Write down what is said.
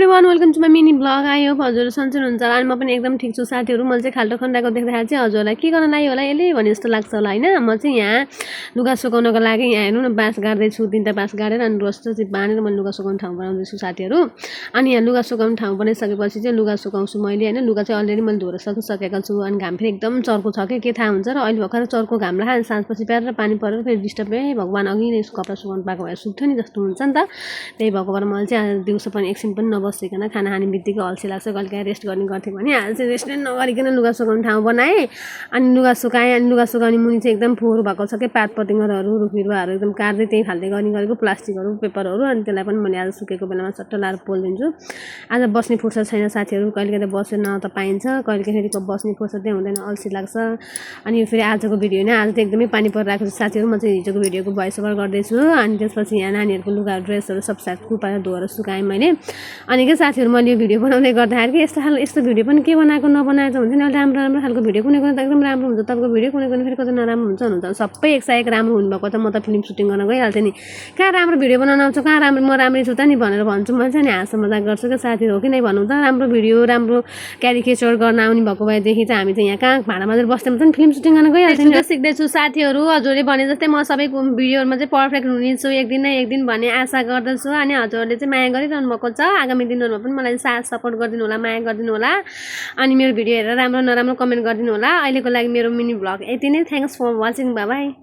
Everyone welcome to my mini blog. I hope हजुरहरू सन्चै हुनुहुन्छ होला। अनि म पनि एकदम ठिक छु साथीहरू। मैले चाहिँ खाल्टो खन्डाको देख्दाखेरि चाहिँ हजुरहरूलाई के गर्न लाग्यो होला यसले भने जस्तो लाग्छ होला होइन। म चाहिँ यहाँ लुगा सुकाउनको लागि यहाँ हेर्नु न बाँस गाड्दैछु, 3टा बाँस गाडेर अनि रस चाहिँ बाँधेर मैले लुगा सुकाउने ठाउँ बनाउँदैछु साथीहरू। अनि यहाँ लुगा सुकाउने ठाउँ बनाइसकेपछि चाहिँ लुगा सुकाउँछु मैले होइन। लुगा चाहिँ अलरेडी मैले धोएर सकिसकेको छु। अनि घाम फेरि एकदम चर्को छ के थाहा हुन्छ र अहिले भर्खर चर्को घाम लाग्यो अनि साँझपछि प्यारेर पानी परेर फेरि डिस्टर्ब भगवान् अघि नै कपडा सुकाउनु पाएको भए सुक्थ्यो नि जस्तो हुन्छ नि त। त्यही भएको भएर मैले चाहिँ आज दिउँसो पनि एकछिन पनि नबसिकन खाना खाने बित्तिकै अल्छी लाग्छ कहिले काहीँ रेस्ट गर्ने गर्थेँ भने आज चाहिँ रेस्ट नै नगरिकन लुगा सुकाउने ठाउँ बनाएँ। अनि लुगा सुकाएँ अनि लुगा सुकाउने मुनि चाहिँ एकदम फोहोर भएको छ क्या, पात पतिङ्गरहरू रुख बिरुवाहरू एकदम काट्दै त्यही फाल्दै गर्ने गरेको प्लास्टिकहरू पेपरहरू। अनि त्यसलाई पनि मैले आज सुकेको बेलामा सट्ट लाएर पोलिदिन्छु। आज बस्ने फुर्सद छैन साथीहरू, कहिले काहीँ बसेर न त पाइन्छ, कहिले काहीँ फेरि बस्ने फुर्सदै हुँदैन, अल्छी लाग्छ। अनि फेरि आजको भिडियो होइन, आज त एकदमै पानी परिरहेको छ साथीहरू। म चाहिँ हिजोको भिडियोको भोइस ओभर गर्दैछु। अनि त्यसपछि यहाँ नानीहरूको लुगा ड्रेसहरू सब साथ कुपाएर धोएर सुकाएँ मैले। अनि के साथीहरू मैले यो भिडियो बनाउँदै गर्दाखेरि कि यस्तो भिडियो पनि के बनाएको नबनाएको हुन्छ नि, अहिले राम्रो खालको भिडियो कुनै त एकदम राम्रो हुन्छ तपाईँको भिडियो, कुनै फेरि कति नराम्रो हुन्छ सबै एकसायक राम्रो हुनुभएको त म त फिल्म सुटिङ गर्न गइहाल्थेँ नि। कहाँ राम्रो भिडियो बनाउन आउँछ, कहाँ राम्रो म राम्रै छु त नि भनेर भन्छु मैले चाहिँ। नि हाँसो मजाक गर्छु क्या साथीहरू, हो कि नै भन्नु त। राम्रो भिडियो राम्रो क्यारिकेचर गर्न आउने भएको भएदेखि चाहिँ हामी चाहिँ यहाँ कहाँ भाडा बजार बस्ने पनि फिल्म सुटिङ गर्न गइहाल्थ्यौँ नि। सिक्दैछु साथीहरू, हजुरले भने जस्तै म सबैको भिडियोमा चाहिँ पर्फेक्ट हुनेछु एक दिन न एक दिन भन्ने आशा गर्दछु। अनि हजुरहरूले चाहिँ माया गरिरहनु भएको छ, आगामी दिनहरूमा पनि मलाई साथ सपोर्ट गरिदिनु होला, माया गरिदिनु होला। अनि मेरो भिडियो हेरेर राम्रो नराम्रो कमेन्ट गरिदिनु होला। अहिलेको लागि मेरो मिनी भ्लग यति नै। Thanks for watching, bye by.